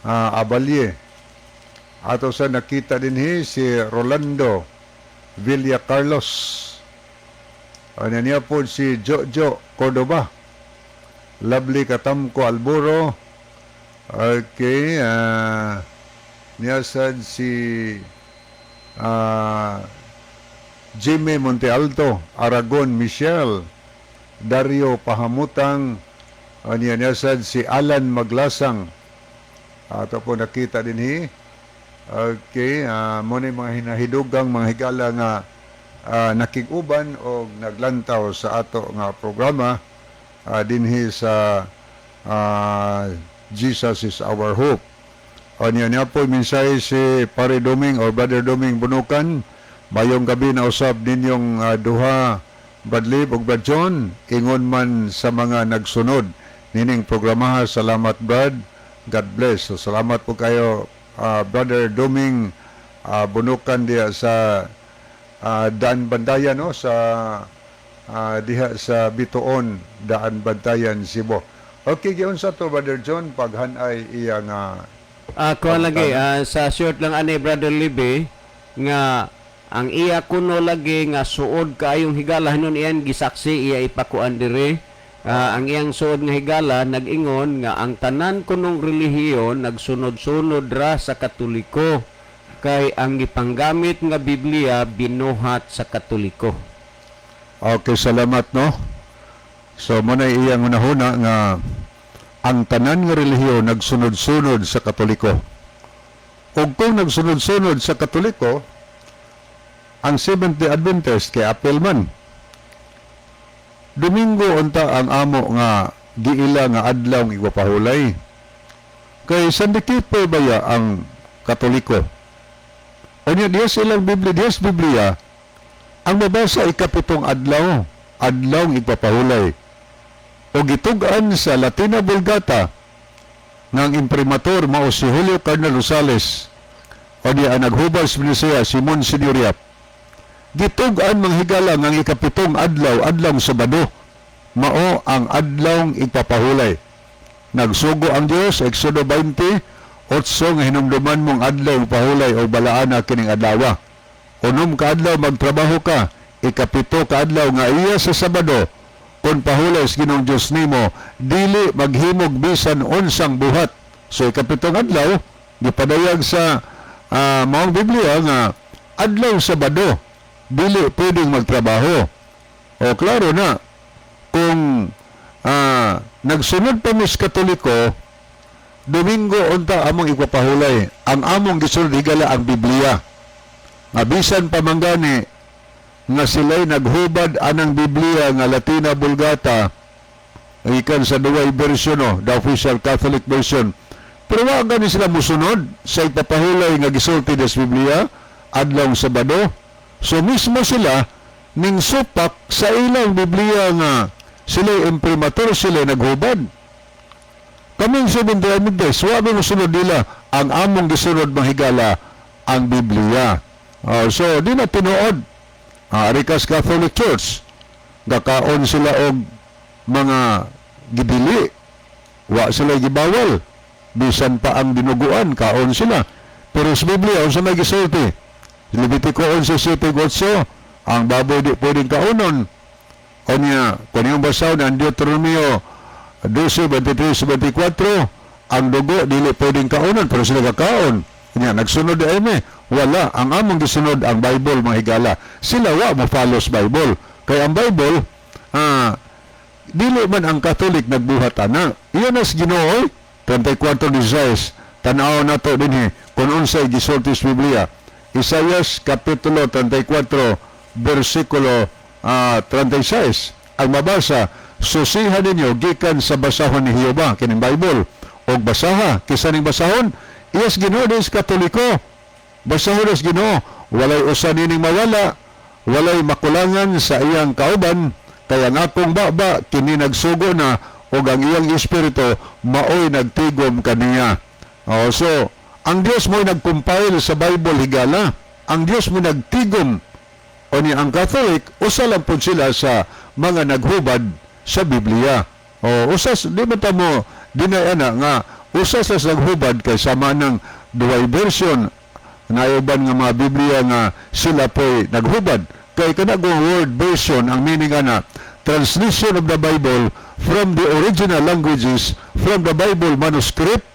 Abalye, ato sa nakita din si Rolando Villa Carlos, anya niya po si Jojo Cordoba, Lovely Katamko Alburo, okay, niya sad si Jimmy Monte Alto, Aragon Michelle, Dario Pahamutang, niya sad si Alan Maglasang, ato po nakita din okay, muna mga hinahidugang mga higala nga nakiguban o naglantaw sa ato nga programa dinhi sa Jesus is our hope. Niya po minsay si Pare Doming o Brother Doming Bunukan, mayong gabi na usab ninyong duha Brad Lib ug Brad John, ingon man sa mga nagsunod nining programa. Salamat Brad, God bless. So, salamat po kayo Brother Doming Bunukan diya sa Daan Bandayan, no, sa diha sa Bituon, Daan Bandayan, Cebu. Okay, giyon sa to Brother John paghanay iya nga Ako lagi, sa short lang ani Brother Libby, nga ang iya kuno lagi nga suod kaayong higala nun iyan gisaksi iya ipakuan dire. Ang iyang suod nga higala nag-ingon nga ang tanan kunong relihiyon nagsunod-sunod ra sa Katoliko, kay ang gipanggamit nga Biblia binuhat sa Katoliko. Okay, salamat, no. So muna iyang unahuna nga ang tanan nga relihiyon nagsunod-sunod sa Katoliko. Ug kung nagsunod-sunod sa Katoliko, ang Seventh-day Adventist kay apel man. Domingo unta ang amo nga giila nga adlaw ng igpapahulay. Kay sandikipe baya ang Katoliko. Unya diya silang Biblia, diyas Biblia, ang mabasa ikapitong adlaw ng igpapahulay. O gitugan sa Latina Vulgata ng imprimatur mao si Julio Cardinal Rosales o diya naghubas siya Simon Siduriap. Gitugan manghigala ng ikapitong adlaw Sabado, mao ang adlaw igpapahulay. Nagsugo ang Dios, Exodo 20, 8 nga hinumduman mong adlaw pahulay o balaana kining adlaw. Unom ka adlaw magtrabaho ka, ikapito ka adlaw nga iya sa Sabado, kung pahulay sa Ginoong Diyos nimo, dili maghimog bisan unsang buhat. So ikapitong adlaw, gipadayag sa maong Biblia nga adlaw Sabado, dili pwedeng magtrabaho. O klaro na, kung nagsunod pa mis Katoliko, Domingo unta among igpapahulay. Ang among gisunod higala ang Biblia. Nga bisan pamanggani nga sila'y naghubad anang Biblia nga Latina Vulgata, ikan sa duway version, no, the official Catholic version. Pero wag gani sila musunod sa igpapahulay nga gisulti des Biblia adlaw Sabado. So mismo sila ning supak sa ilang Biblia nga sila imprimatur, sila naghubad. Kaming Seventh-day Adventist, wabi mo sunod nila ang among gisunod mahigala ang Biblia. So di na tinuod Arikas Catholic Church, gakaon sila og mga gidili, wa sila gibawal, bisan pa ang dinuguan kaon sila. Pero sa Biblia unsa may gisulti? Levitico 11:7-8, ang baboy di pwedeng kaonon. Onya, kung yung basaw ng Deuteronomio 12:23-24, ang dugo dili pwedeng kaonon, pero sila kakaon. Onya, nagsunod ay wala. Ang among gisunod ang Bible, mga higala. Sila wa mo follows Bible. Kaya ang Bible, dili man ang Katolik nagbuhat ana. Iyon as Ginoo 34:16 tan-aw nato dinhi kung unsay gisulti sa Biblia. Isaias kapitulo 34 bersikulo 36 ang mabasa, susihan ninyo gikan sa basahon ni Jehova kining Bible og basaha kisa ning basahon iyas Ginoo dis Katoliko. Basahon is Ginoo, walay usa nining mawala, walay makulangan sa iyang kauban, kaya ang akong baba kini nagsugo na ug ang iyang espiritu maoy nagtigom kaniya. So ang Dios mo nag-compile sa Bible higala. Ang Dios mo nagtigom. O ni ang Catholic, usa lang po sila sa mga naghubad sa Biblia. O usas, di ba mo dinayana nga, usas sa naghubad kay sama ng duway version na iban nga mga Biblia nga sila po'y naghubad. Kay kanagong word version, ang meaning ana, translation of the Bible from the original languages, from the Bible manuscript.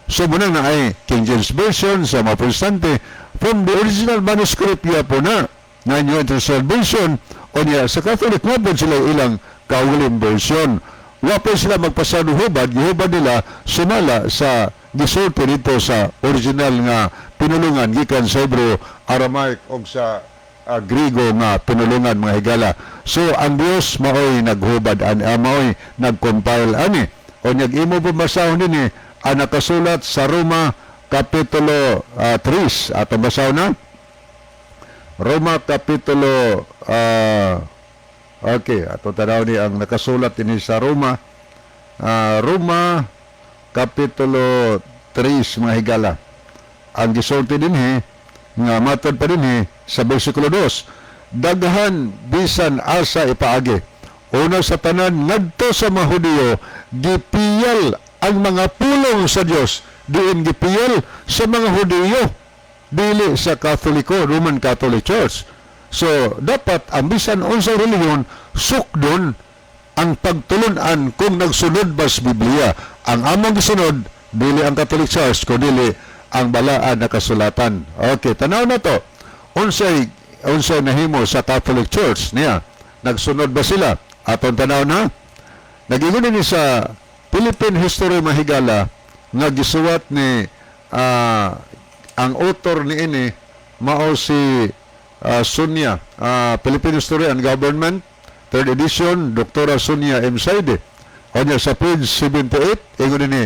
So munang na ay King James Version sa mga protestante from the original manuscript ya po na New International Version o niya sa Catholic nga po sila ilang kaulim version. Wapay sila magpasanuhubad, gihubad nila sumala sa gisulti dito sa original nga pinulungan gikan sa Hebrew, Aramaic o sa Griego nga pinulungan mga higala. So ang Dios maoy naghubad maoy nagcompile ani o nag-imo pumasahon din ang nakasulat sa Roma Kapitulo 3. Atong basaw na. Roma Kapitulo okay, ato tanaw ni ang nakasulat din sa Roma. Roma Kapitulo 3 mga higala. Ang gisulti din nga matod pa din sa bersikulo 2. Daghan bisan asa ipaagi. Una sa tanan ngadto sa mga Hudiyo gipiyal ang mga pulong sa Dios, diin gipiyal sa mga Hudiyo, dili sa Katoliko, Roman Catholic Church. So, dapat ang bisan unsay reliyon sukdon ang pagtulunan kung nagsunod ba sa Biblia. Ang among gisunod, dili ang Catholic Church, kundi ang balaan na kasulatan. Okay, tanaw na to. Unsay nahimo sa Catholic Church niya. Nagsunod ba sila? Atong tanaw na. Nagingon ni sa Philippine History mahigala nga gisuwat ni ang author ni ini mao si Sonia, Philippine History and Government, 3rd edition, Dr. Sonia M. Saide. O niya sa page 78, ingon ni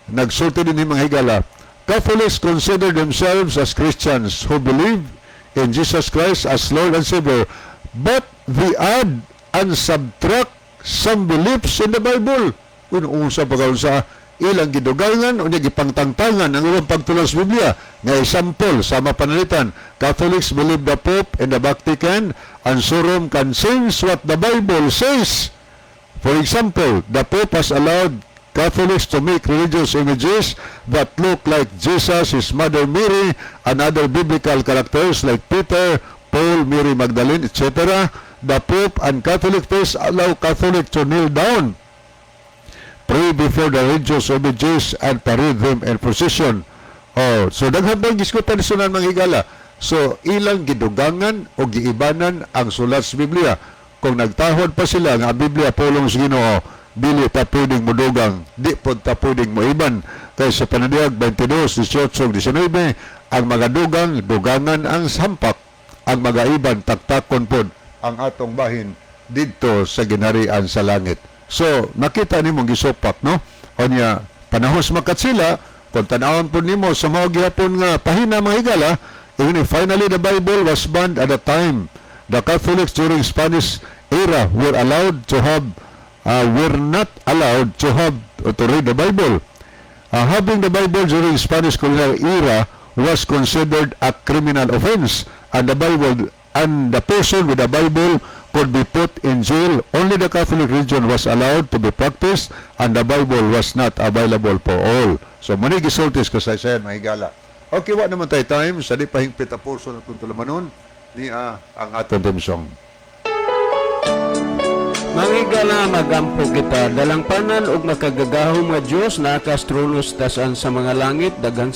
nagsulti din ni mga higala, Catholics consider themselves as Christians who believe in Jesus Christ as Lord and Savior, but they add and subtract some beliefs in the Bible. Unsa pagkaunsa ilang gidugangan o niya gipangtangtangan ang ilang pagtulang sa Biblia nga example sa mapanalitan. Catholics believe the Pope and the Vatican and Surum can change what the Bible says. For example, the Pope has allowed Catholics to make religious images that look like Jesus, his mother Mary, and other biblical characters like Peter, Paul, Mary Magdalene, etc. The Pope and Catholic priests allow Catholics to kneel down, pray before the religious images, and parade them in procession. So daghang giskutan sunan mga higala. So ilang gidugangan o giibanan ang sulat sa Biblia. Kung nagtahod pa sila nga Biblia pulong sa Ginoo, dili ta pwedeng modugang, di pod ta pwedeng moiban. Kay sa panadiyag 22, 18, 19, ang mga dugangan ang sampak, ang mga iban taktakon pod ang atong bahin didto sa ginharian sa langit. So, nakita ni mong gisupak, no? O niya, panahos makat sila, kung tanawon po nimo sa mga gihapon nga pahina mga higala, finally the Bible was banned at a time. The Catholics during Spanish era were not allowed to read the Bible. Having the Bible during Spanish colonial era was considered a criminal offense, and the person with the Bible could be put in jail. Only the Catholic religion was allowed to be practiced, and the Bible was not available for all. So, mani gisultis kasaysayan, mahigala. Okay, wa naman tayo time. Sa di pahingpit a portion at kuntulamanon, ni ang atong temsong. Mangigala magampo kita, dalang panan ug makagagahong nga Dios na kastronos tasan sa mga langit, daghang